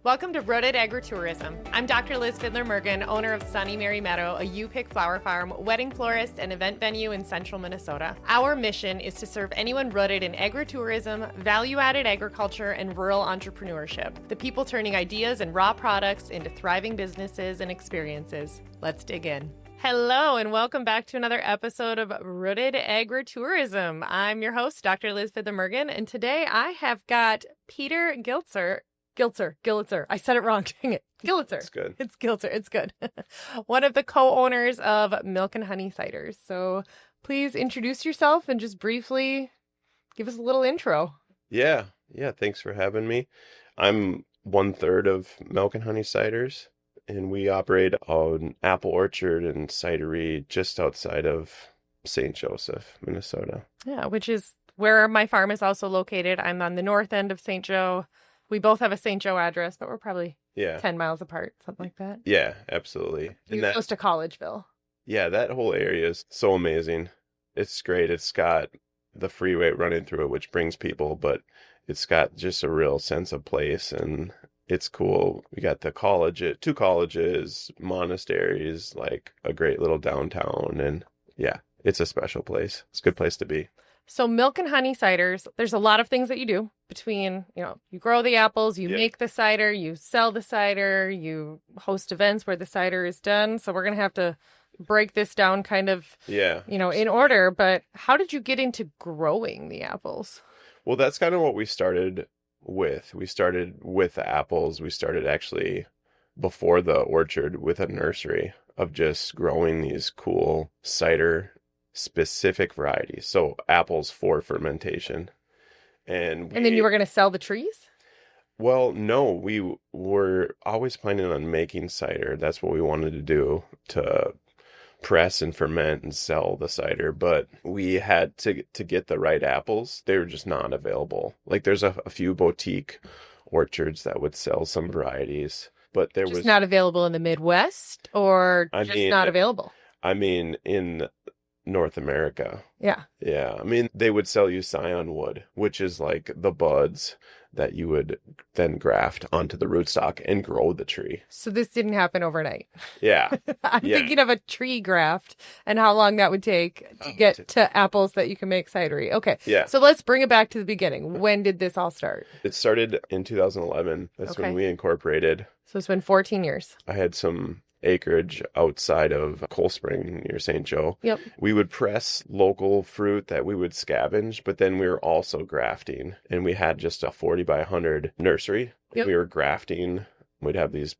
Welcome to Rooted Agritourism. I'm Dr. Fiedler Mergen, owner of Sunny Mary Meadow, a U-Pick flower farm, wedding florist, and event venue in central Minnesota. Our mission is to serve anyone rooted in agritourism, value-added agriculture, and rural entrepreneurship. The people turning ideas and raw products into thriving businesses and experiences. Let's dig in. Hello, and welcome back to another episode of Rooted Agritourism. I'm your host, Dr. Fiedler Mergen, and today I have got Peter Gillitzer. Gillitzer. I said it wrong. Dang it. Gillitzer. It's good. It's Gillitzer. It's good. One of the co-owners of Milk and Honey Ciders. So please introduce yourself and just briefly give us a little intro. Yeah. Thanks for having me. I'm 1/3 of Milk and Honey Ciders, and we operate an apple orchard and cidery just outside of St. Joseph, Minnesota. Yeah, which is where my farm is also located. I'm on the north end of St. Joe. We both have a St. Joe address, but we're probably 10 miles apart, something like that. Yeah, absolutely. You're close to Collegeville. Yeah, that whole area is so amazing. It's great. It's got the freeway running through it, which brings people, but it's got just a real sense of place, and it's cool. We got the college, 2 colleges, monasteries, like a great little downtown, and yeah, it's a special place. It's a good place to be. So Milk and Honey Ciders, there's a lot of things that you do between, you grow the apples, you make the cider, you sell the cider, you host events where the cider is done. So we're going to have to break this down kind of, in order. But how did you get into growing the apples? Well, that's kind of what we started with. We started with the apples. We started actually before the orchard with a nursery of just growing these cool cider-specific varieties. So apples for fermentation. And then you were going to sell the trees? Well, no, we were always planning on making cider. That's what we wanted to do, to press and ferment and sell the cider. But we had to get the right apples. They were just not available. Like there's a few boutique orchards that would sell some varieties, but there was not available in the Midwest, or not available. I mean, in North America. Yeah. I mean, they would sell you scion wood, which is like the buds that you would then graft onto the rootstock and grow the tree. So this didn't happen overnight. Yeah. I'm thinking of a tree graft and how long that would take to get to apples that you can make cidery. Okay. Yeah. So let's bring it back to the beginning. When did this all start? It started in 2011. That's when we incorporated. So it's been 14 years. I had some acreage outside of Cold Spring near St. Joe. Yep. We would press local fruit that we would scavenge, but then we were also grafting, and we had just a 40 by 100 nursery. Yep. We were grafting. We'd have these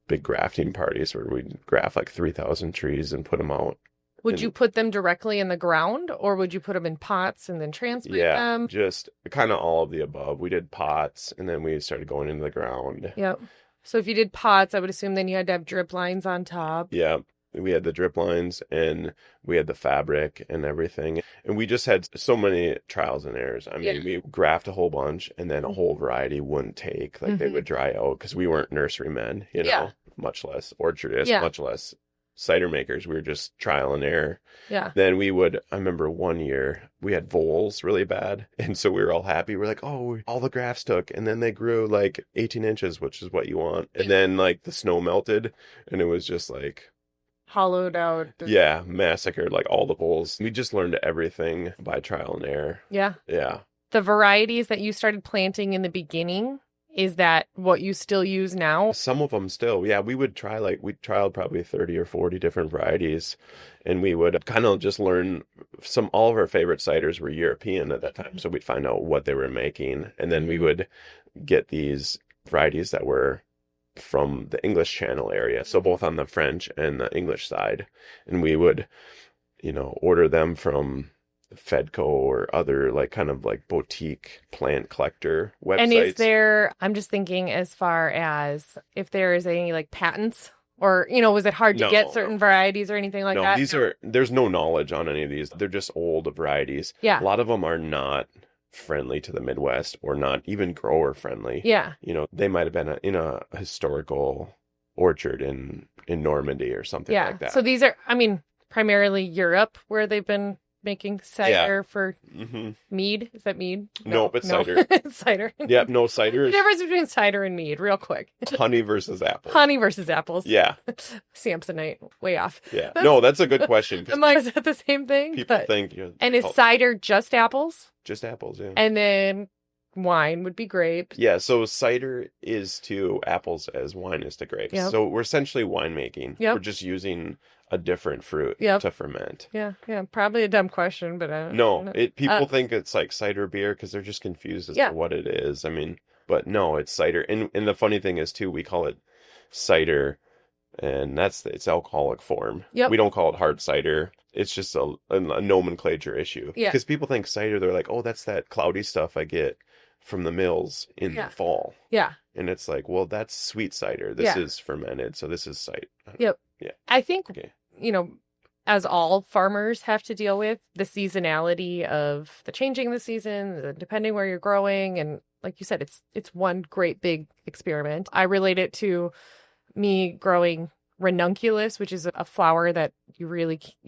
big grafting parties where we'd graft like 3,000 trees and put them out. Would you put them directly in the ground, or would you put them in pots and then transplant them? Yeah, just kind of all of the above. We did pots, and then we started going into the ground. Yep. So if you did pots, I would assume then you had to have drip lines on top. Yeah, we had the drip lines, and we had the fabric and everything. And we just had so many trials and errors. I mean, we graft a whole bunch, and then a whole variety wouldn't take. Like they would dry out because we weren't nurserymen, much less orchardists, much less cider makers. We were just trial and error. Yeah. Then I remember one year we had voles really bad. And so we were all happy. We're like, oh, all the grafts took. And then they grew like 18 inches, which is what you want. And then like the snow melted, and it was just like hollowed out. Yeah. Massacred like all the voles. We just learned everything by trial and error. Yeah. Yeah. The varieties that you started planting in the beginning, is that what you still use now? Some of them still. Yeah, we trialed probably 30 or 40 different varieties, and we would kind of just learn all of our favorite ciders were European at that time. So we'd find out what they were making, and then we would get these varieties that were from the English Channel area. So both on the French and the English side. And we would, order them from Fedco or other like kind of like boutique plant collector websites. And I'm just thinking as far as if there is any like patents or, was it hard to get certain varieties or anything like that? There's no knowledge on any of these. They're just old varieties. Yeah. A lot of them are not friendly to the Midwest or not even grower friendly. Yeah. They might have been in a historical orchard in Normandy or something like that. So these are, primarily Europe where they've been making cider for Hmm. Mead. Is that Mead? No, it's cider. It's cider. Yep, no, cider The is difference between cider and mead, real quick. honey versus apple. Honey versus apples. Yeah, Samsonite, way off. yeah. No, that's a good question. 'Cause I'm like, is that the same thing? people But- think and is cider just apples? just apples, yeah. And then wine would be grape. Yeah, so cider is to apples as wine is to grapes. Yep. So we're essentially winemaking. Yep. We're just using a different fruit Yep. to ferment. Yeah. Probably a dumb question, but No, people think it's like cider beer because they're just confused as Yeah. to what it is. I mean, but no, it's cider. And the funny thing is too, we call it cider, and it's alcoholic form. Yep. We don't call it hard cider. It's just a nomenclature issue. Yeah. Because people think cider, they're like, oh, that's that cloudy stuff I get from the mills in Yeah. the fall. Yeah. And it's like, well, that's sweet cider. This Yeah. is fermented, so this is cider. Yep. Yeah. I think, Okay. as all farmers have to deal with, the seasonality of the changing of the season, depending where you're growing. And like you said, it's one great big experiment. I relate it to me growing ranunculus, which is a flower that you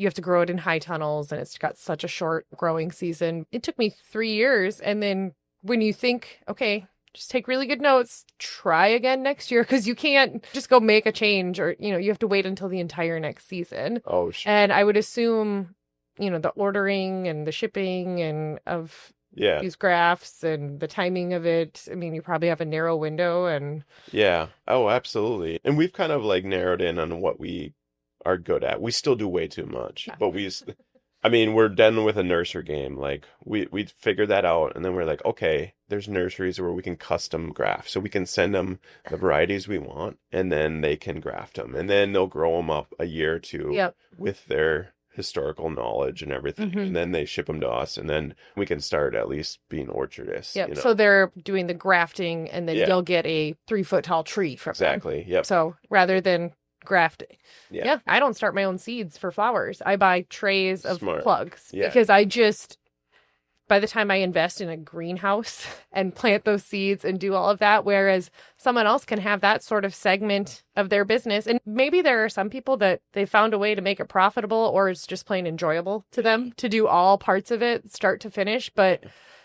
have to grow it in high tunnels, and it's got such a short growing season. It took me 3 years. And then when you think, okay, just take really good notes, try again next year, because you can't just go make a change, or, you have to wait until the entire next season. Oh, sure. And I would assume, the ordering and the shipping and of Yeah. these grafts and the timing of it. I mean, you probably have a narrow window, and Yeah. Oh, absolutely. And we've kind of like narrowed in on what we are good at. We still do way too much, but we're done with a nursery game. Like we figured that out, and then we're like, okay, there's nurseries where we can custom graft, so we can send them the varieties we want, and then they can graft them, and then they'll grow them up a year or two Yep. with their historical knowledge and everything, Mhm. and then they ship them to us, and then we can start at least being orchardists. Yep. You know? So they're doing the grafting, and then Yeah. you'll get a 3-foot tall tree from them. Exactly. Yep. So rather than grafting. Yeah. I don't start my own seeds for flowers. I buy trays of Smart. plugs, Yeah. because by the time I invest in a greenhouse and plant those seeds and do all of that, whereas someone else can have that sort of segment of their business. And maybe there are some people that they found a way to make it profitable, or it's just plain enjoyable to them to do all parts of it, start to finish. But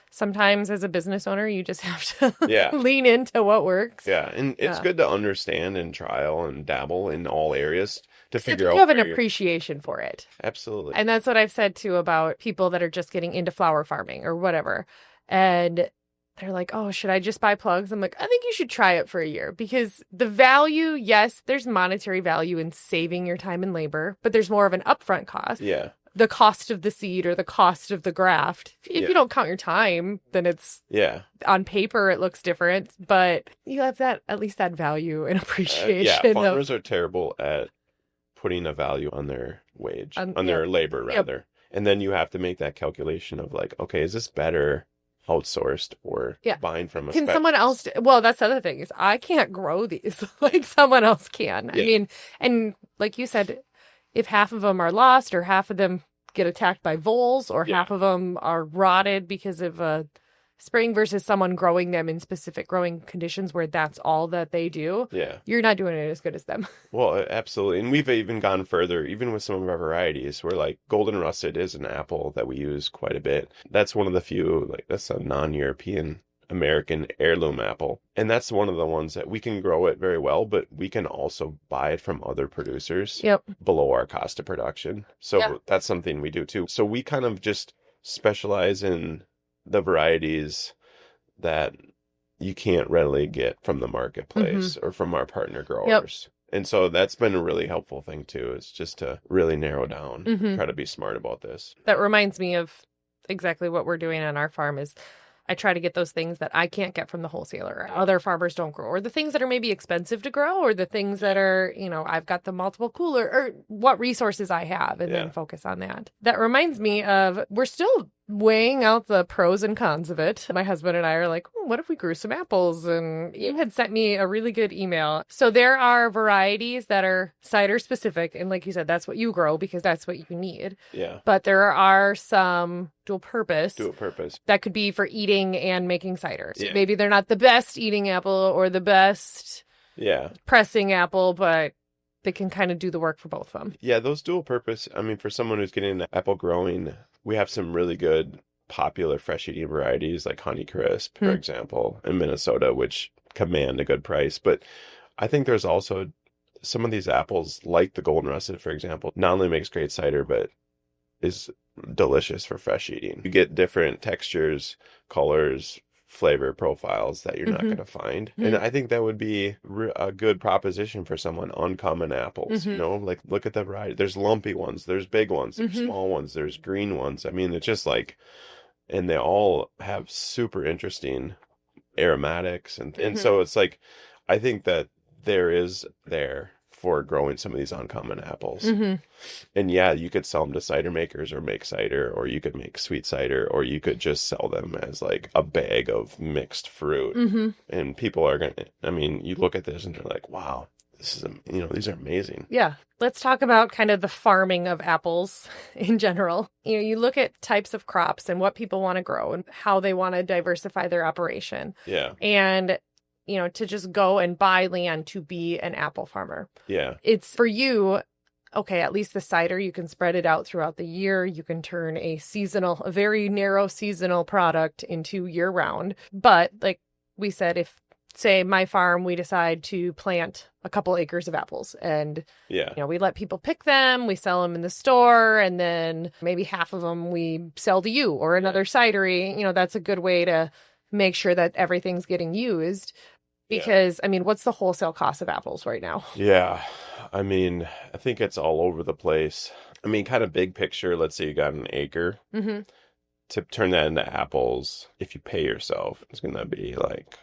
sometimes as a business owner, you just have to Yeah. lean into what works. Yeah, and it's Yeah. good to understand and trial and dabble in all areas to So figure you out have an where you're- appreciation for it. Absolutely. And that's what I've said too about people that are just getting into flower farming or whatever. And they're like, oh, should I just buy plugs? I'm like, I think you should try it for a year, because the value, yes, there's monetary value in saving your time and labor, but there's more of an upfront cost. Yeah. The cost of the seed or the cost of the graft. If Yeah. you don't count your time, then it's Yeah. on paper, it looks different, but you have at least that value and appreciation. Yeah, of, farmers are terrible at putting a value on their wage, on their labor Yep. rather. And then you have to make that calculation of like, okay, is this better outsourced or Yeah. buying from a Can someone else well, that's the other thing, is I can't grow these like someone else can. I Yeah. mean, and like you said, if half of them are lost, or half of them get attacked by voles, or Yeah. half of them are rotted because of spraying, versus someone growing them in specific growing conditions where that's all that they do, Yeah. you're not doing it as good as them. Well, absolutely. And we've even gone further, even with some of our varieties, where like golden russet is an apple that we use quite a bit. That's one of the few, like that's a non-European American heirloom apple. And that's one of the ones that we can grow it very well, but we can also buy it from other producers Yep. below our cost of production. So Yeah. that's something we do too. So we kind of just specialize in the varieties that you can't readily get from the marketplace or from our partner growers. And so that's been a really helpful thing too, is just to really narrow down, Mhm. try to be smart about this. That reminds me of exactly what we're doing on our farm. Is I try to get those things that I can't get from the wholesaler, other farmers don't grow, or the things that are maybe expensive to grow, or the things that are, I've got the multiple cooler, or what resources I have, and then focus on that. That reminds me of, we're still weighing out the pros and cons of it. My husband and I are like, what if we grew some apples? And you had sent me a really good email. So there are varieties that are cider specific. And like you said, that's what you grow because that's what you need. Yeah. But there are some dual purpose that could be for eating and making cider. So maybe they're not the best eating apple or the best pressing apple, but they can kind of do the work for both of them. Yeah, those dual purpose, I mean, for someone who's getting into apple growing, We have some really good popular fresh eating varieties like Honeycrisp, for example, in Minnesota, which command a good price. But I think there's also some of these apples, like the Golden Russet, for example, not only makes great cider, but is delicious for fresh eating. You get different textures, colors, flavor profiles that you're not going to find. And I think that would be a good proposition for someone. Uncommon apples, you know, like look at the variety. There's lumpy ones, there's big ones, there's small ones, there's green ones. I mean, it's just like, and they all have super interesting aromatics. And so it's like, I think that there for growing some of these uncommon apples. And yeah, you could sell them to cider makers or make cider, or you could make sweet cider, or you could just sell them as like a bag of mixed fruit. And people are going to, I mean, you look at this and they're like, wow, this is, you know, these are amazing. Yeah. Let's talk about kind of the farming of apples in general. You know, you look at types of crops and what people want to grow and how they want to diversify their operation. Yeah. And you know, to just go and buy land to be an apple farmer. Yeah. It's for you, okay, at least the cider, you can spread it out throughout the year. You can turn a very narrow seasonal product into year round. But like we said, if, say, my farm, we decide to plant a couple acres of apples and, you know, we let people pick them, we sell them in the store, and then maybe half of them we sell to you or another cidery. You know, that's a good way to make sure that everything's getting used. Because, I mean, what's the wholesale cost of apples right now? Yeah. I mean, I think it's all over the place. I mean, kind of big picture, let's say you got an acre. To turn that into apples, if you pay yourself, it's going to be like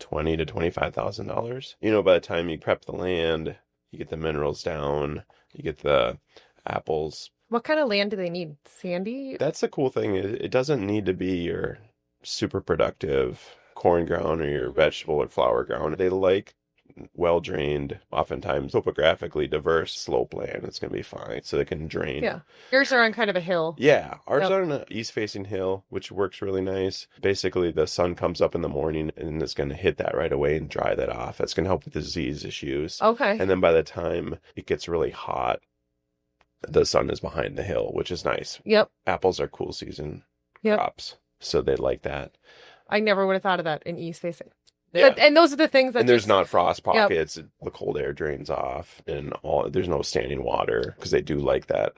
$20,000 to $25,000. You know, by the time you prep the land, you get the minerals down, you get the apples. What kind of land do they need? Sandy? That's the cool thing. It doesn't need to be your super productive corn ground or your vegetable or flower ground. They like well-drained, oftentimes topographically diverse slope land. It's going to be fine. So they can drain. Yeah. Yours are on kind of a hill. Yeah. Ours are on an east-facing hill, which works really nice. Basically, the sun comes up in the morning and it's going to hit that right away and dry that off. That's going to help with disease issues. Okay. And then by the time it gets really hot, the sun is behind the hill, which is nice. Yep. Apples are cool season crops. So they like that. I never would have thought of that in east facing. Yeah. And those are the things that and there's not frost pockets. The cold air drains off, and there's no standing water because they do like that.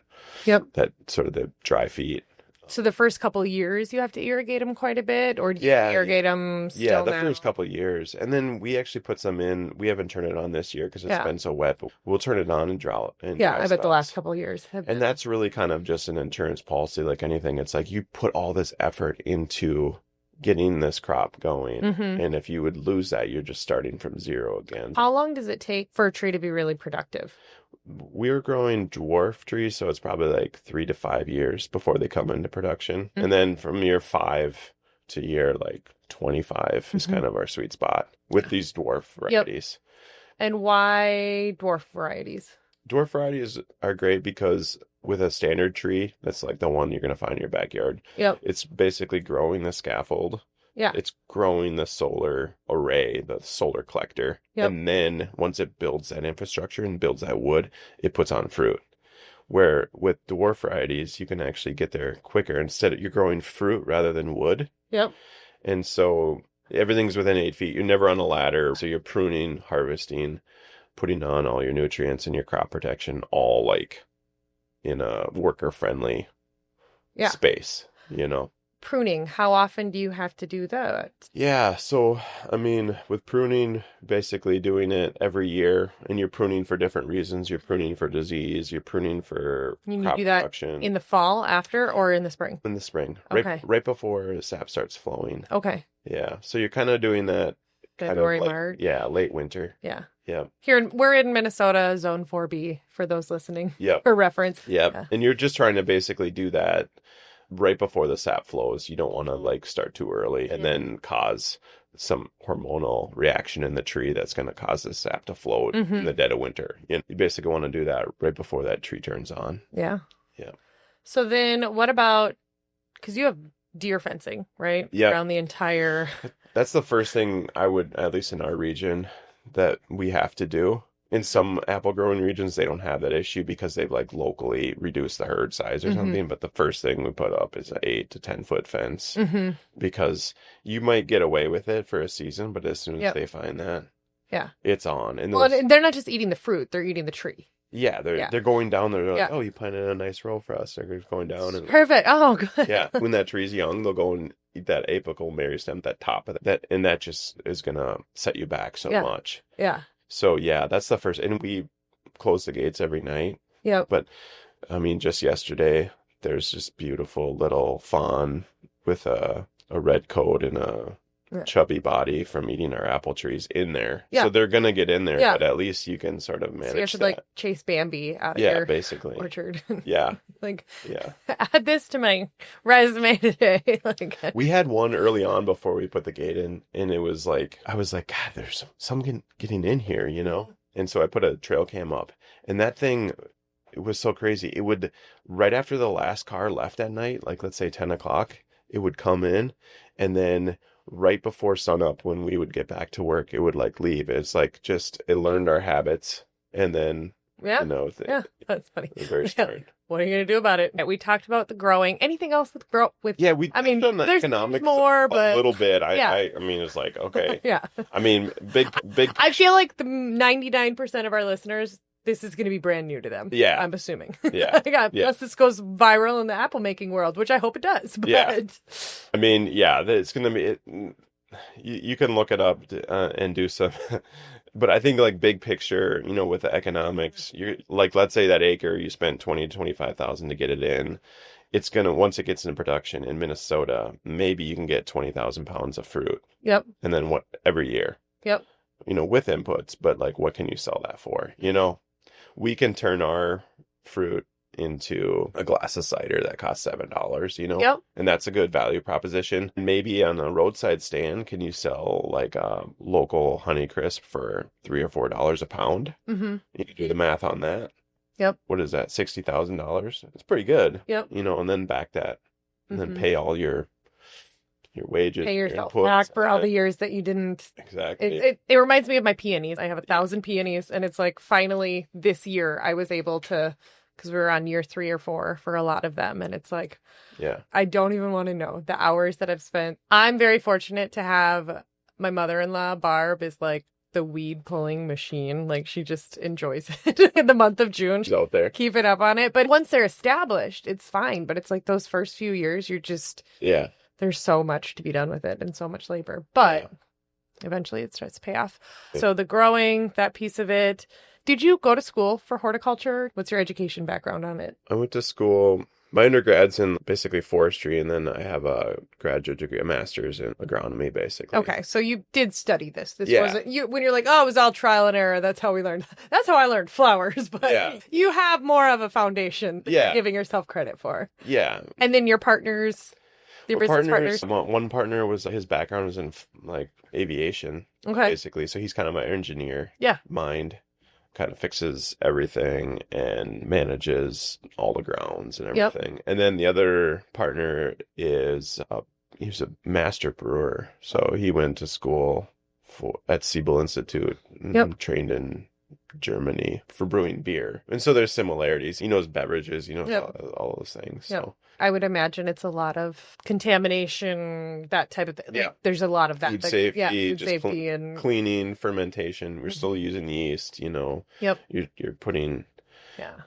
That sort of the dry feet. So the first couple of years, you have to irrigate them quite a bit, or do you irrigate them still the first couple of years. And then we actually put some in. We haven't turned it on this year because it's been so wet, but we'll turn it on and drought. And I bet the last couple of years have been. And that's really kind of just an insurance policy like anything. It's like you put all this effort into getting this crop going. And if you would lose that, you're just starting from zero again. How long does it take for a tree to be really productive? We're growing dwarf trees, so it's probably like 3 to 5 years before they come into production. And then from year 5 to year like 25 is kind of our sweet spot with these dwarf varieties. And why dwarf varieties? Dwarf varieties are great because with a standard tree, that's like the one you're going to find in your backyard. It's basically growing the scaffold. It's growing the solar array, the solar collector. And then once it builds that infrastructure and builds that wood, it puts on fruit. Where with dwarf varieties, you can actually get there quicker. Instead, you're growing fruit rather than wood. And so everything's within 8 feet. You're never on a ladder. So you're pruning, harvesting, putting on all your nutrients and your crop protection, all like in a worker-friendly space, you know. Pruning, how often do you have to do that? So, I mean, with pruning, basically doing it every year, and you're pruning for different reasons. You're pruning for disease, you're pruning for crop do that production. In the fall, after, or in the spring? In the spring, okay. right before the sap starts flowing. Okay. Yeah, so you're kind of doing that February, kind of like, March. Yeah, late winter. Yeah. Here, we're in Minnesota, Zone 4B, for those listening. For reference. Yeah, and you're just trying to basically do that right before the sap flows. You don't want to like start too early and then cause some hormonal reaction in the tree that's going to cause the sap to float in the dead of winter. You basically want to do that right before that tree turns on. Yeah. So then what about, because you have deer fencing, right? Around the entire... That's the first thing I would, at least in our region, that we have to do. In some apple growing regions, they don't have that issue because they've like locally reduced the herd size or something. But the first thing we put up is an 8 to 10 foot fence because you might get away with it for a season, but as soon as they find that, it's on. And they're not just eating the fruit; they're eating the tree. Yeah, they're going down there. They're like, oh, you planted a nice row for us. They're going down. And perfect. Oh, good. yeah, when that tree's young, they'll go and eat that apical merry-stem, that top of that, and that just is gonna set you back so much. Yeah. So yeah, that's the first, and we close the gates every night. Yeah. But I mean, just yesterday, there's this beautiful little fawn with a red coat and a chubby body from eating our apple trees in there. Yeah. So they're gonna get in there, but at least you can sort of manage. So you should like chase Bambi out of your basically orchard. Yeah. Add this to my resume today. We had one early on before we put the gate in, and it was like I was like, God, there's some getting in here, you know? And so I put a trail cam up, and that thing, it was so crazy. It would, right after the last car left at night, like let's say 10 o'clock, it would come in, and then right before sunup, when we would get back to work, it would like leave. It's like just, it learned our habits, and then, that's funny. Very smart. What are you going to do about it? We talked about the growing. Anything else with I mean, done the there's economics more, but a little bit. I mean, it's like, okay. I mean, big. I feel like the 99% of our listeners, this is going to be brand new to them. Yeah. I'm assuming. Yeah. Unless this goes viral in the apple making world, which I hope it does. But... Yeah. I mean, it's going to be, you can look it up and do some, but I think like big picture, you know, with the economics, you're like, let's say that acre, you spent 20 to 25,000 to get it in. It's going to, once it gets into production in Minnesota, maybe you can get 20,000 pounds of fruit. Yep. And then every year. Yep. You know, with inputs, but like, what can you sell that for? You know? We can turn our fruit into a glass of cider that costs $7, you know? Yep. And that's a good value proposition. Maybe on a roadside stand, can you sell like a local Honeycrisp for $3 or $4 a pound? Mm-hmm. You can do the math on that. Yep. What is that? $60,000? It's pretty good. Yep. You know, and then back that, and then pay all your wages. Pay yourself back for all the years that you didn't. Exactly. It reminds me of my peonies. I have 1,000 peonies, and it's like finally this year I was able to, because we were on year 3 or 4 for a lot of them, and it's like, I don't even want to know the hours that I've spent. I'm very fortunate to have my mother-in-law, Barb, is like the weed pulling machine. Like she just enjoys it in the month of June. She's out there. Keep it up on it. But once they're established, it's fine. But it's like those first few years, you're just... Yeah. There's so much to be done with it and so much labor, but eventually it starts to pay off. So the growing, that piece of it. Did you go to school for horticulture? What's your education background on it? I went to school. My undergrad's in basically forestry, and then I have a graduate degree, a master's in agronomy, basically. Okay, so you did study this. This wasn't you when you're like, oh, it was all trial and error. That's how we learned. That's how I learned flowers. But you have more of a foundation that you're giving yourself credit for. Yeah. And then your partners. Your business partners. One partner was, his background was in like aviation, basically. So he's kind of my engineer mind, kind of fixes everything and manages all the grounds and everything. Yep. And then the other partner is he's a master brewer. So he went to school at Siebel Institute, trained in Germany for brewing beer. And so there's similarities. He knows beverages, all those things. So I would imagine it's a lot of contamination, that type of thing. Yeah. There's a lot of that. Food safety, food safety and cleaning, fermentation. We're still using yeast, Yep. You're putting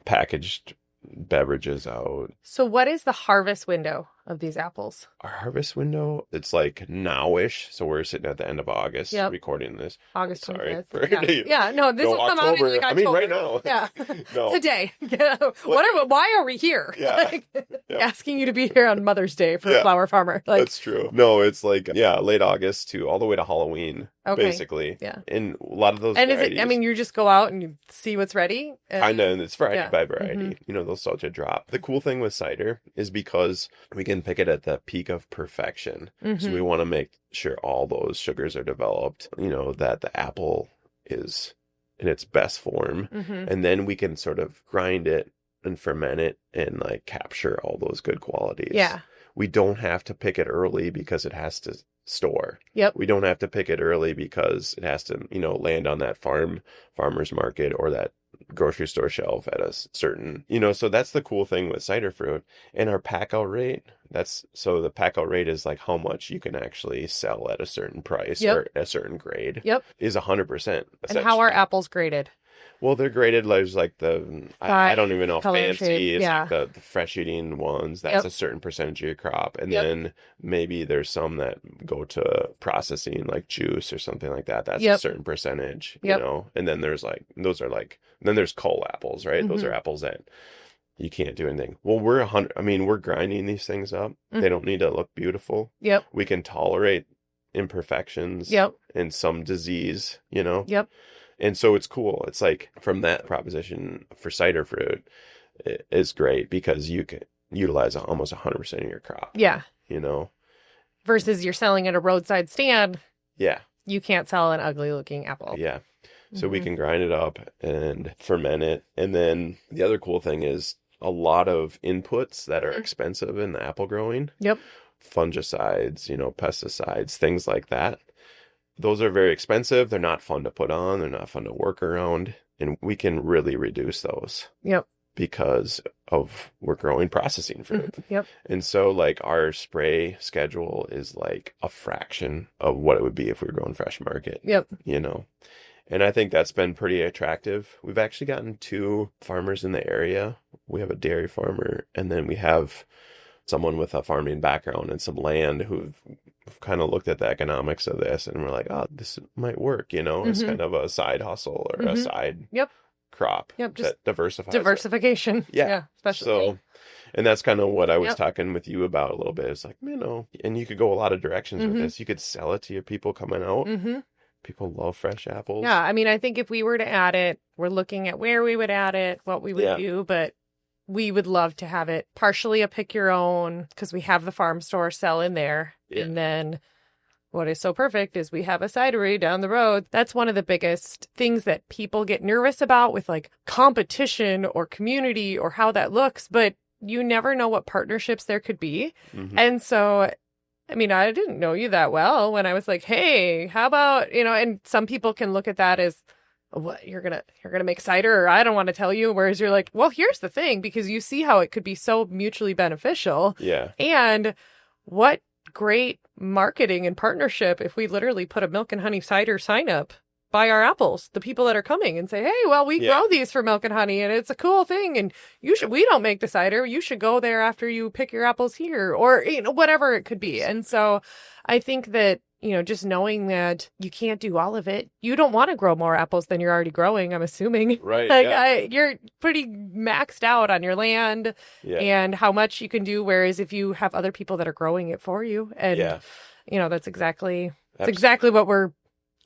packaged beverages out. So what is the harvest window of these apples? Our harvest window, it's like now-ish. So we're sitting at the end of August recording this. August 25th. Sorry. No, this will come out in like October. I mean, right now. Yeah. No. Today. Why are we here? Yeah. Asking you to be here on Mother's Day for a flower farmer. That's true. No, it's like, late August to all the way to Halloween, basically. Yeah. And a lot of those And varieties, is it, you just go out and you see what's ready? Kind of, and it's variety by variety. Mm-hmm. They'll start to drop. The cool thing with cider is because we can pick it at the peak of perfection. Mm-hmm. So we want to make sure all those sugars are developed, that the apple is in its best form. Mm-hmm. And then we can sort of grind it and ferment it and like capture all those good qualities. Yeah. We don't have to pick it early because it has to store. Yep. We don't have to pick it early because it has to, land on that farmer's market or that grocery store shelf at a certain, so that's the cool thing with cider fruit. And our pack out rate, the pack out rate is like how much you can actually sell at a certain price or a certain grade is 100%. And how are apples graded? Well, they're graded like I don't even know, fancy. It's like the fresh eating ones. That's a certain percentage of your crop. And then maybe there's some that go to processing like juice or something like that. That's a certain percentage, And then there's then there's cull apples, right? Those are apples that you can't do anything. Well, we're grinding these things up. They don't need to look beautiful. Yep. We can tolerate imperfections and some disease, Yep. And so it's cool. It's like from that proposition for cider fruit is great because you can utilize almost 100% of your crop. Yeah. Versus you're selling at a roadside stand. Yeah. You can't sell an ugly looking apple. Yeah. So we can grind it up and ferment it. And then the other cool thing is a lot of inputs that are expensive in the apple growing. Yep. Fungicides, pesticides, things like that. Those are very expensive. They're not fun to put on. They're not fun to work around. And we can really reduce those. Yep. Because we're growing processing fruit. Yep. And so our spray schedule is like a fraction of what it would be if we were growing fresh market. Yep. And I think that's been pretty attractive. We've actually gotten 2 farmers in the area. We have a dairy farmer, and then we have someone with a farming background and some land who've kind of looked at the economics of this, and we're like, oh, this might work, It's kind of a side hustle or a side crop that diversifies. Diversification. Yeah. Especially. So, and that's kind of what I was talking with you about a little bit. It's like, and you could go a lot of directions with this. You could sell it to your people coming out. People love fresh apples. Yeah. I mean, I think if we were to add it, we're looking at where we would add it, what we would do, but we would love to have it partially a pick your own because we have the farm store sell in there. Yeah. And then what is so perfect is we have a cidery down the road. That's one of the biggest things that people get nervous about with competition or community or how that looks, but you never know what partnerships there could be. And so, I mean, I didn't know you that well when I was like, hey, how about, and some people can look at that as, what, you're gonna make cider, or I don't want to tell you, whereas you're like, well, here's the thing, because you see how it could be so mutually beneficial. Yeah. And what great marketing and partnership if we literally put a Milk and Honey Cider sign up by our apples, the people that are coming, and say, hey, well, we grow these for Milk and Honey, and it's a cool thing, and we don't make the cider, you should go there after you pick your apples here, or whatever it could be. And so I think that just knowing that you can't do all of it. You don't want to grow more apples than you're already growing, I'm assuming. Right. You're pretty maxed out on your land and how much you can do. Whereas if you have other people that are growing it for you, and that's exactly what we're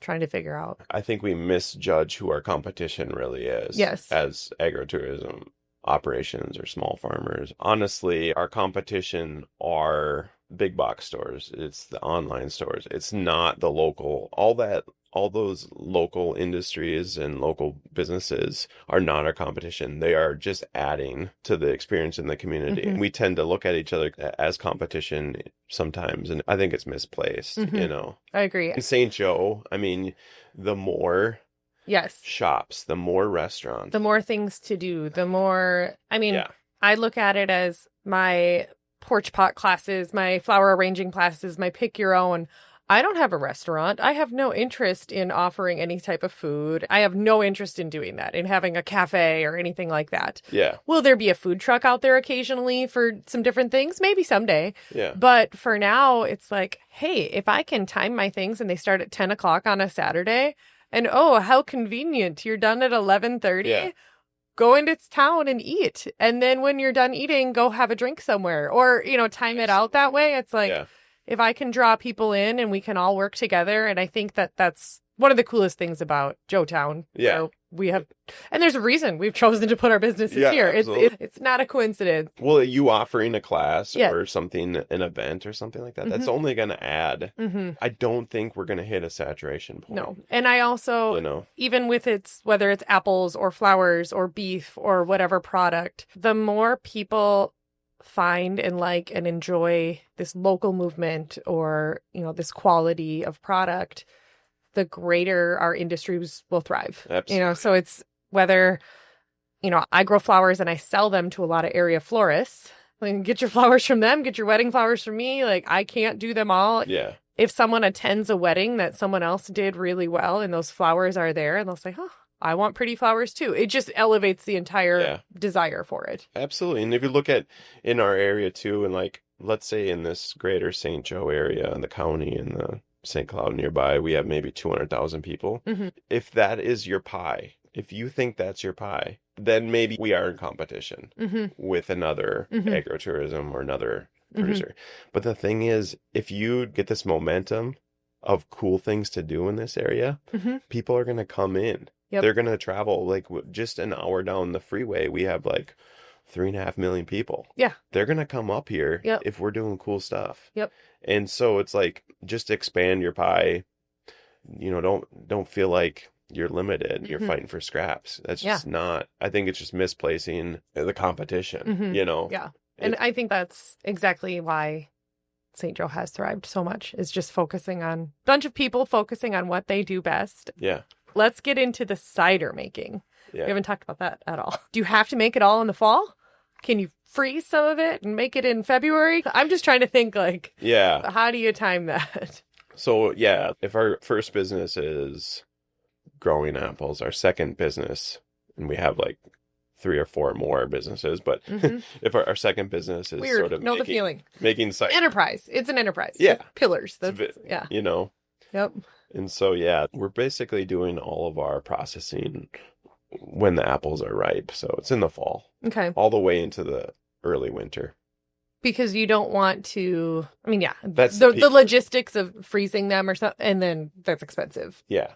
trying to figure out. I think we misjudge who our competition really is. Yes. As agritourism operations or small farmers. Honestly, our competition are big box stores. It's the online stores. It's not the local. All those local industries and local businesses are not our competition. They are just adding to the experience in the community. And we tend to look at each other as competition sometimes, and I think it's misplaced, I agree. In St. Joe, I mean, the more shops, the more restaurants, the more things to do, the more, I look at it as my porch pot classes, my flower arranging classes, my pick your own. I don't have a restaurant. I have no interest in offering any type of food. I have no interest in doing that, in having a cafe or anything like that. Yeah. Will there be a food truck out there occasionally for some different things? Maybe someday. Yeah. But for now, it's like, hey, if I can time my things and they start at 10 o'clock on a Saturday, and oh, how convenient. You're done at 11:30. Yeah. Go into town and eat. And then when you're done eating, go have a drink somewhere, or, time it out that way. It's like, if I can draw people in and we can all work together. And I think that that's one of the coolest things about Joetown. Yeah. We have, and there's a reason we've chosen to put our businesses here. It's not a coincidence. Well, you offering a class or something, an event or something like that, that's only going to add. I don't think we're going to hit a saturation point. No. And I also, even with whether it's apples or flowers or beef or whatever product, the more people find and like and enjoy this local movement or, this quality of product, the greater our industries will thrive. Absolutely. So it's whether, I grow flowers and I sell them to a lot of area florists. Like, get your flowers from them, get your wedding flowers from me. Like, I can't do them all. Yeah. If someone attends a wedding that someone else did really well and those flowers are there and they'll say, oh, I want pretty flowers too. It just elevates the entire desire for it. Absolutely. And if you look at in our area too, and like, let's say in this greater St. Joe area in the county and the St. Cloud nearby, we have maybe 200,000 people. Mm-hmm. If that is your pie, if you think that's your pie, then maybe we are in competition with another agrotourism or another producer. But the thing is, if you get this momentum of cool things to do in this area, people are going to come in. Yep. They're going to travel like just an hour down the freeway. We have like 3.5 million people. Yeah. They're going to come up here if we're doing cool stuff. Yep. And so it's like, just expand your pie. Don't feel like you're limited. You're fighting for scraps. That's just not, I think it's just misplacing the competition, Yeah. And I think that's exactly why St. Joe has thrived so much, is just focusing on a bunch of people focusing on what they do best. Yeah. Let's get into the cider making. Yeah. We haven't talked about that at all. Do you have to make it all in the fall? Can you freeze some of it and make it in February? I'm just trying to think how do you time that? So if our first business is growing apples, our second business, and we have like 3 or 4 more businesses, but if our second business is Weird. sort of the feeling. making cider. Enterprise. It's an enterprise. Yeah. With pillars. That's, Yep. And so, we're basically doing all of our processing when the apples are ripe. So it's in the fall. Okay. All the way into the early winter. Because you don't want to, that's the logistics of freezing them or something, and then that's expensive. Yeah,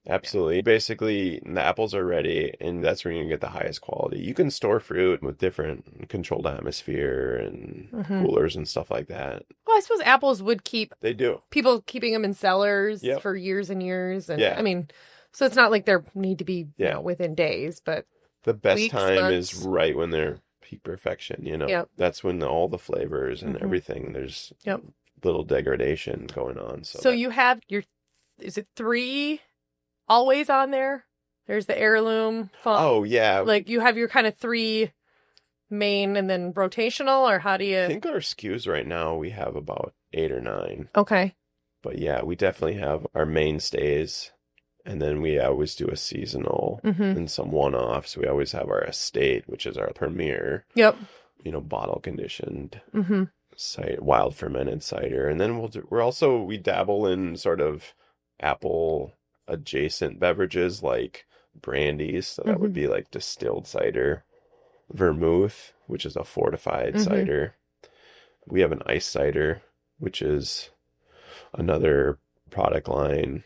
absolutely. Yeah. Basically, the apples are ready, and that's where you can get the highest quality. You can store fruit with different controlled atmosphere and coolers and stuff like that. Well, I suppose apples would keep... They do. People keeping them in cellars for years and years. And so it's not like they need to be within days, but the best time is right when they're peak perfection, Yep. That's when all the flavors and everything, there's little degradation going on. So you have is it 3 always on there? There's the heirloom. Oh, yeah. Like you have your kind of 3 main and then rotational, or how do you? I think our SKUs right now, we have about 8 or 9. Okay. But we definitely have our mainstays. And then we always do a seasonal and some one-offs. We always have our estate, which is our premier. Yep. Bottle conditioned, wild fermented cider. And then we dabble in sort of apple adjacent beverages like brandies. So that would be like distilled cider, vermouth, which is a fortified cider. We have an ice cider, which is another product line.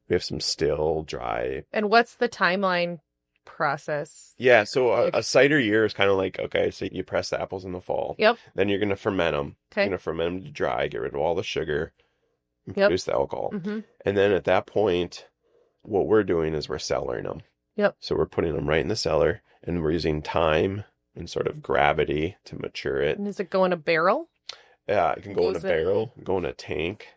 We have some still, dry. And what's the timeline process? Yeah, so a cider year is kind of like, okay, so you press the apples in the fall. Yep. Then you're going to ferment them. Okay. You're going to ferment them to dry, get rid of all the sugar, and produce the alcohol. And then at that point, what we're doing is we're cellaring them. Yep. So we're putting them right in the cellar, and we're using time and sort of gravity to mature it. And does it go in a barrel? Yeah, it can go in a barrel, go in a tank,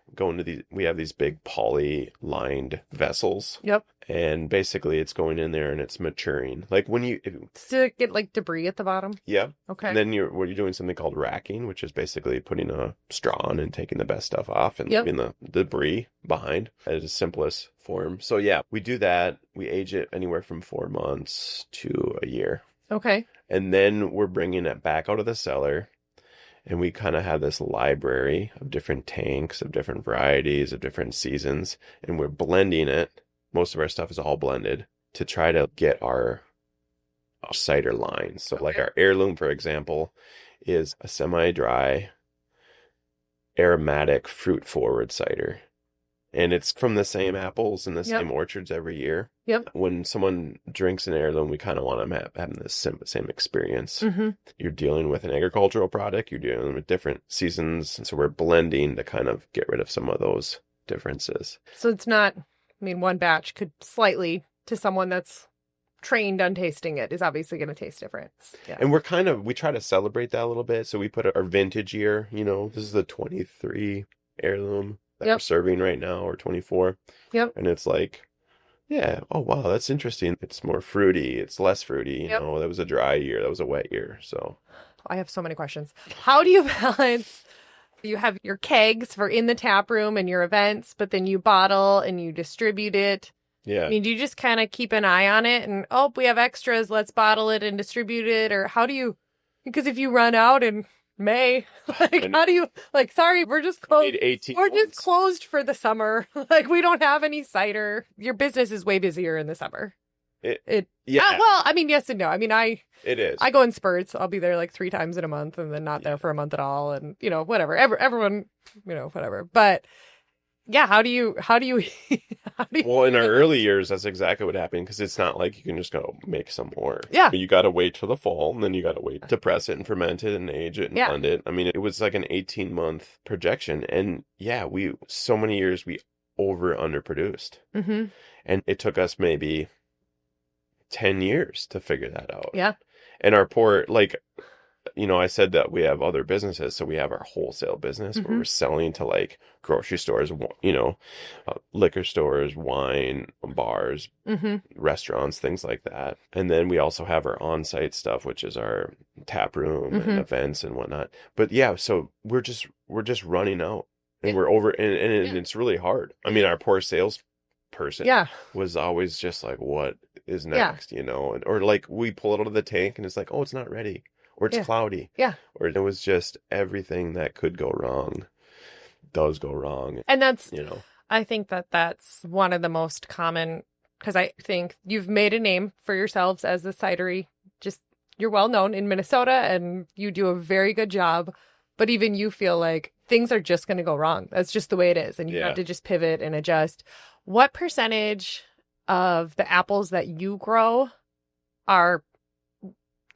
we have these big poly-lined vessels. Yep. And basically it's going in there and it's maturing. Like when does it get like debris at the bottom? Yeah. Okay. And then you're doing something called racking, which is basically putting a straw on and taking the best stuff off and leaving the debris behind at its simplest form. So we do that. We age it anywhere from 4 months to a year. Okay. And then we're bringing it back out of the cellar. And we kind of have this library of different tanks, of different varieties, of different seasons. And we're blending it. Most of our stuff is all blended to try to get our cider lines. So like our heirloom, for example, is a semi-dry, aromatic, fruit-forward cider. And it's from the same apples and the same orchards every year. Yep. When someone drinks an heirloom, we kind of want them having the same experience. You're dealing with an agricultural product. You're dealing with different seasons. And so we're blending to kind of get rid of some of those differences. So it's not, one batch could slightly, to someone that's trained on tasting it is obviously going to taste different. Yeah. And we try to celebrate that a little bit. So we put our vintage year, this is the 23 heirloom that we're serving right now, or 24. Yep. And it's like, yeah, oh, wow, that's interesting. It's more fruity. It's less fruity. That was a dry year. That was a wet year. So I have so many questions. How do you balance? You have your kegs for in the tap room and your events, but then you bottle and you distribute it. Yeah. I mean, do you just kind of keep an eye on it and, we have extras, let's bottle it and distribute it? Or how do you, because if you run out in May, how do you, sorry, we're just closed. We're just closed for the summer. We don't have any cider. Your business is way busier in the summer. Well, I mean, yes and no. I mean, it is. I go in spurts. I'll be there 3 times in a month and then not there for a month at all. And, whatever. Everyone, whatever. But yeah, how do you well, in our early years, that's exactly what happened, because it's not like you can just go make some more. Yeah. You got to wait till the fall, and then you got to wait to press it and ferment it and age it and blend it. I mean, it was like an 18-month projection. And yeah, so many years we underproduced. Mm-hmm. And it took us maybe 10 years to figure that out. Yeah. And our port, I said that we have other businesses. So we have our wholesale business where we're selling to grocery stores, liquor stores, wine, bars, restaurants, things like that. And then we also have our on-site stuff, which is our tap room and events and whatnot. But yeah, so we're just running out, and we're over, and it's really hard. I mean, our poor sales person was always just like, what is next, or we pull it out of the tank and it's like, oh, it's not ready. Or it's cloudy. Yeah. Or it was just everything that could go wrong does go wrong. And that's, I think that's one of the most common, because I think you've made a name for yourselves as a cidery. Just, you're well known in Minnesota and you do a very good job. But even you feel like things are just going to go wrong. That's just the way it is. And you have to just pivot and adjust. What percentage of the apples that you grow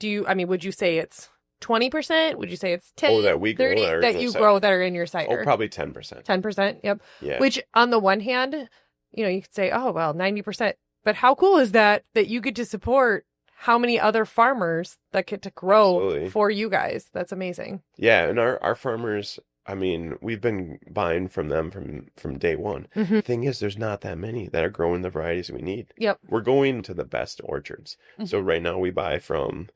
would you say it's 20%? Would you say it's 10? Oh, that we grow 30, that you grow that are in your cider? Oh, probably 10%. 10%, yep. Yeah. Which on the one hand, you could say, oh, well, 90%. But how cool is that you get to support how many other farmers that get to grow for you guys? That's amazing. Yeah, and our farmers, I mean, we've been buying from them from day one. Mm-hmm. The thing is, there's not that many that are growing the varieties we need. Yep. We're going to the best orchards. Mm-hmm. So right now we buy from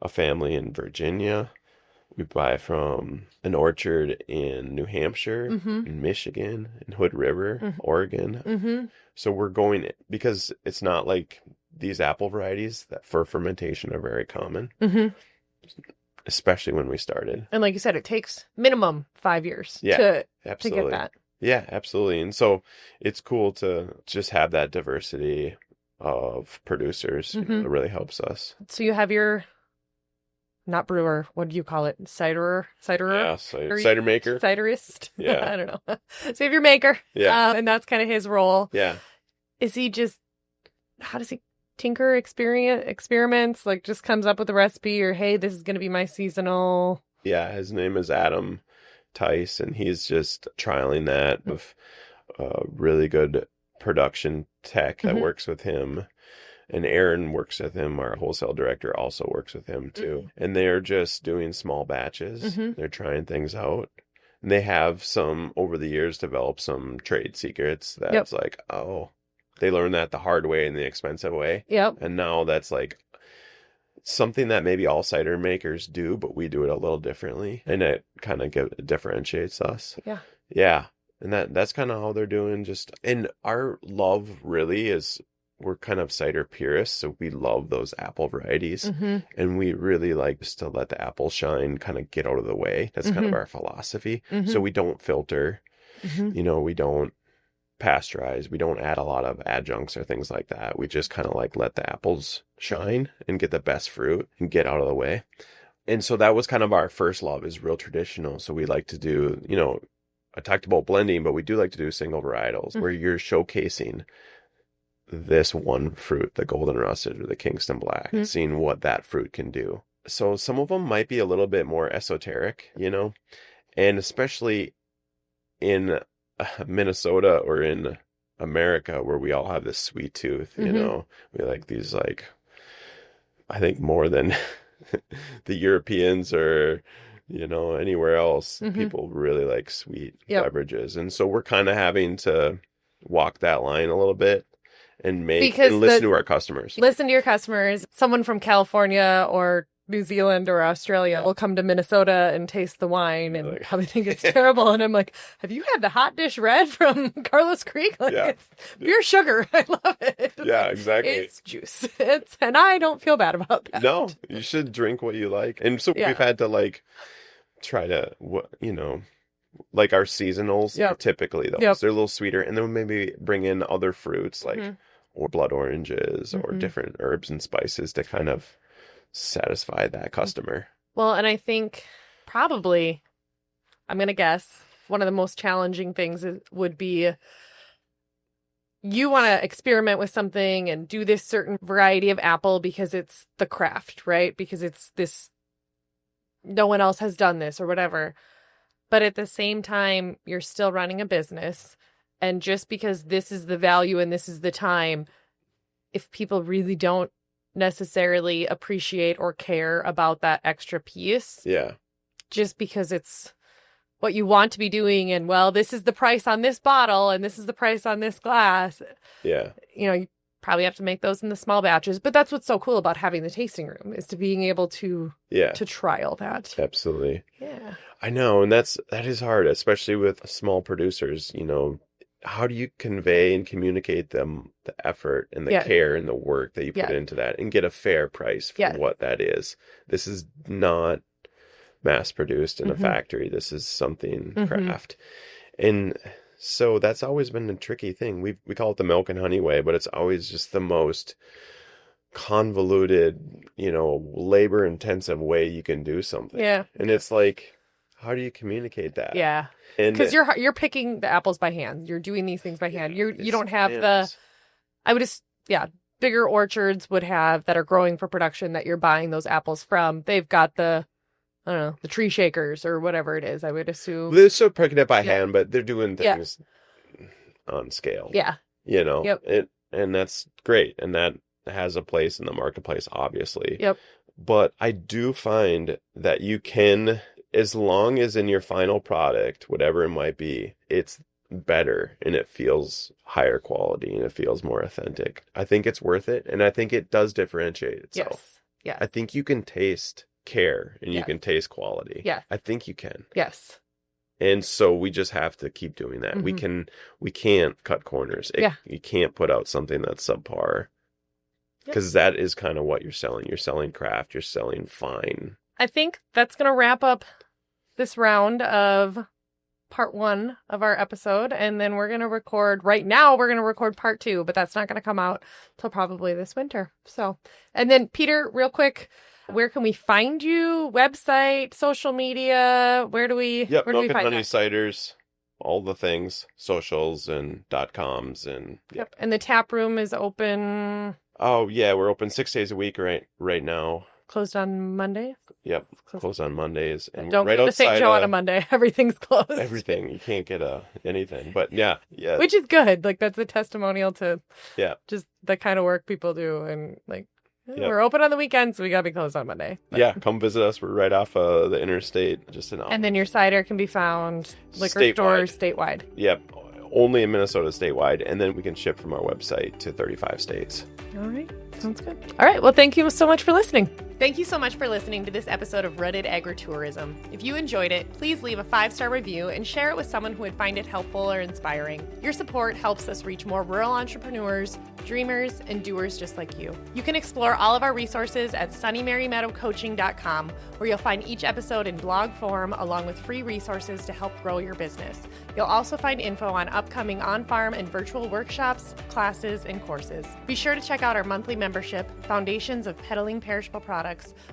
a family in Virginia. We buy from an orchard in New Hampshire, in Michigan, in Hood River, Oregon. Mm-hmm. So we're going, because it's not like these apple varieties that for fermentation are very common. Mm-hmm. Especially when we started. And like you said, it takes minimum 5 years to get that. Yeah, absolutely. And so it's cool to just have that diversity of producers. It really helps us. So you have your, not brewer, what do you call it? Ciderer? Yeah, cider maker. Ciderist? Yeah. I don't know. So you have your maker. Yeah. And that's kind of his role. Yeah. Is he just, how does he tinker experiments, just comes up with a recipe, or hey, this is going to be my seasonal? Yeah, his name is Adam Tice, and he's just trialing that with really good production tech that works with him. And Aaron works with him. Our wholesale director also works with him too. And they're just doing small batches. They're trying things out. And they have over the years, developed some trade secrets that's they learned that the hard way and the expensive way. Yep. And now that's something that maybe all cider makers do, but we do it a little differently. And it kind of differentiates us. Yeah. Yeah. And that's kind of how they're doing. And our love really is, we're kind of cider purists. So we love those apple varieties. And we really like just to let the apple shine, kind of get out of the way. That's kind of our philosophy. So we don't filter, we don't pasteurize. We don't add a lot of adjuncts or things like that. We just kind of let the apples shine and get the best fruit and get out of the way. And so that was kind of our first love, is real traditional. So we like to do, I talked about blending, but we do like to do single varietals where you're showcasing this one fruit, the Golden Russet or the Kingston Black, seeing what that fruit can do. So some of them might be a little bit more esoteric, and especially in Minnesota or in America, where we all have this sweet tooth, we like these I think more than the Europeans or, anywhere else, people really like sweet beverages. And so we're kind of having to walk that line a little bit and listen to our customers. Listen to your customers. Someone from California or New Zealand or Australia will come to Minnesota and taste the wine and probably think it's terrible. And I'm like, have you had the hot dish red from Carlos Creek? It's pure sugar. I love it. Yeah, exactly. It's juice. And I don't feel bad about that. No, you should drink what you like. And so we've had to try to, like our seasonals are typically those. They're a little sweeter. And then maybe bring in other fruits or blood oranges or different herbs and spices to kind of satisfy that customer. Well, and I think probably, I'm going to guess, one of the most challenging things would be you want to experiment with something and do this certain variety of apple because it's the craft, right? Because it's this, no one else has done this or whatever. But at the same time, you're still running a business. And just because this is the value and this is the time, if people really don't necessarily appreciate or care about that extra piece. Yeah. Just because it's what you want to be doing and, well, this is the price on this bottle and this is the price on this glass. Yeah. You probably have to make those in the small batches. But that's what's so cool about having the tasting room is to being able to trial that. Absolutely. Yeah. I know. And that is hard, especially with small producers, how do you convey and communicate them the effort and the care and the work that you put into that and get a fair price for what that is? This is not mass produced in a factory. This is something craft. And so that's always been a tricky thing. We call it the milk and honey way, but it's always just the most convoluted, labor intensive way you can do something. Yeah. And it's like, how do you communicate that? Yeah. Because you're picking the apples by hand. You're doing these things by hand. You don't have bigger orchards would have that are growing for production that you're buying those apples from. They've got the tree shakers or whatever it is, I would assume. They're still picking it by hand, but they're doing things on scale. Yeah. And that's great. And that has a place in the marketplace, obviously. Yep. But I do find that you can, as long as in your final product, whatever it might be, it's better and it feels higher quality and it feels more authentic. I think it's worth it. And I think it does differentiate itself. Yes. Yeah. I think you can taste care and you can taste quality. Yeah. I think you can. Yes. And so we just have to keep doing that. We can't cut corners. You can't put out something that's subpar because that is kind of what you're selling. You're selling craft. You're selling fine. I think that's going to wrap up this round of part 1 of our episode. And then we're going to record part 2, but that's not going to come out till probably this winter. So, and then Peter, real quick, where can we find you? Website, social media? Where do we Milk we and find Honey that? Ciders, all the things, socials and .coms and Yep. And the tap room is open. Oh yeah, we're open 6 days a week right now. Closed on Monday. Yep, closed on Mondays. And don't right go to St. Joe on a Monday. Everything's closed. Everything. You can't get anything. But yeah. Which is good. That's a testimonial to just the kind of work people do. And we're open on the weekends, so we got to be closed on Monday. But. Yeah, come visit us. We're right off the interstate, just in. And then your cider can be found liquor stores statewide. Yep, only in Minnesota statewide, and then we can ship from our website to 35 states. All right, sounds good. All right, well, thank you so much for listening. Thank you so much for listening to this episode of Rooted Agritourism. If you enjoyed it, please leave a 5-star review and share it with someone who would find it helpful or inspiring. Your support helps us reach more rural entrepreneurs, dreamers, and doers just like you. You can explore all of our resources at sunnymarymeadowcoaching.com, where you'll find each episode in blog form along with free resources to help grow your business. You'll also find info on upcoming on-farm and virtual workshops, classes, and courses. Be sure to check out our monthly membership, Foundations of Peddling Perishable Products,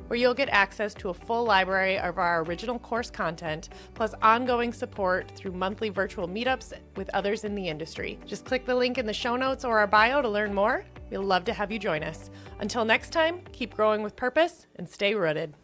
where you'll get access to a full library of our original course content, plus ongoing support through monthly virtual meetups with others in the industry. Just click the link in the show notes or our bio to learn more. We'd love to have you join us. Until next time, keep growing with purpose and stay rooted.